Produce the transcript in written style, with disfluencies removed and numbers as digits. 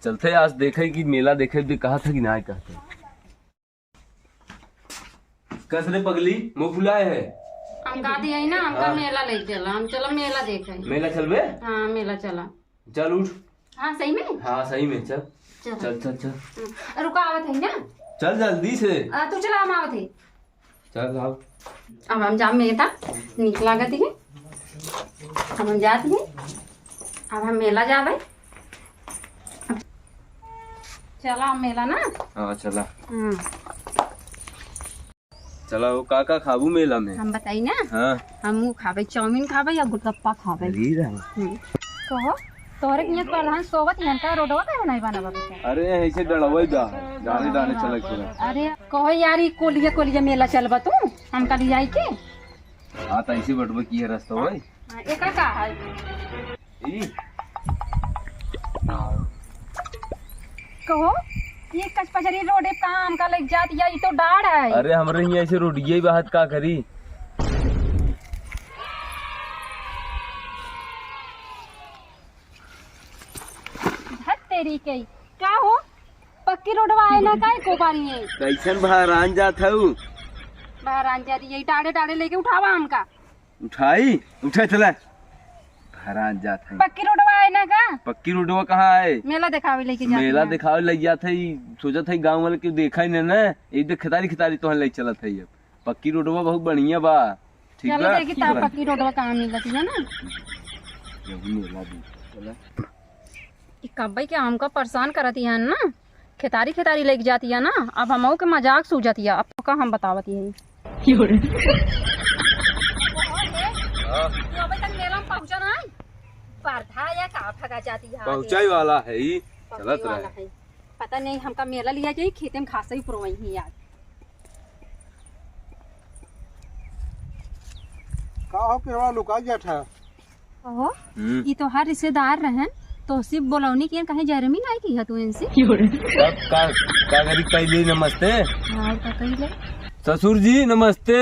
चलते आज देखे कि मेला देखे भी कहा था कि ना कहते कसरे पगली मुँह फुलाए है हम कहा दिया ना हमका मेला ले चला, हम चलो मेला देखे। मेला चलबे? हाँ मेला चला। चल उठ। हाँ सही में? हाँ सही में चल चल चल चल रुका आवत है ना, चल जल्दी से। तू चला, हम आवत है। चल आओ। अब हम जा मेला निक लागत है, अब हम जाते हैं, अब हम मेला जावे। चला हम मेला ना। हाँ चला। चला वो काका खाबू मेला में हम बताई ना। हाँ हम खावे चाउमीन खावे या गुलगप्पा खावे। कहो तोहरे नियत पर हम सोवत यहां का रोडवा का नहीं बनावा बेटा। अरे ऐसे डलवई जा जाने जाने चल के। अरे कहो यार ई कोलिया कोलिया मेला चलबा तू हम कल जाई के। हां त ऐसे बटबे की है रास्ता होय। एकरा का है ई कहो ये कचपचरी रोड पे कहां हम का लग जात या ई तो डाड़ है। अरे हमरे यहां ऐसे रोडिये बात का करी। तेरी के का हो पक्की रोडवा है ना काय को बारी है कैसन बहरान जात हऊ बाहर आन जा रही है टाड़े टाड़े लेके उठावा हमका उठाई उठे चला बहरान जात है। पक्की रोडवा है ना का पक्की रोडवा कहाँ है? मेला दिखावे लेके जा मेला दिखावे लग जात है। सोचत है गांव वाले के देखा ही ना एक देख खितारी खितारी तो ले चलत है। अब पक्की रोडवा बहुत बढ़िया बा। ठीक चलो बा देखी ता पक्की रोडवा कहां मिलती है ना। मेला भी चला कब्बई के हमका परेशान करती है ना, खेतारी खेतारी लेके जाती है ना। अब हम के मजाक सूझती है, अब का हम बतावती है। पहुंचाई वाला है ही चलत रहे। पता नहीं हमका मेला लिया जाए खेते में खासा ही पुरवाई है यार। का हो के लुका जाता ओहो ये तो हर रिश्तेदार रहे तो सिर्फ बोलौनी की कहीं जरमी नहीं की है तू इनसे। का करी पहले नमस्ते। हाँ का कही ले ससुर जी नमस्ते।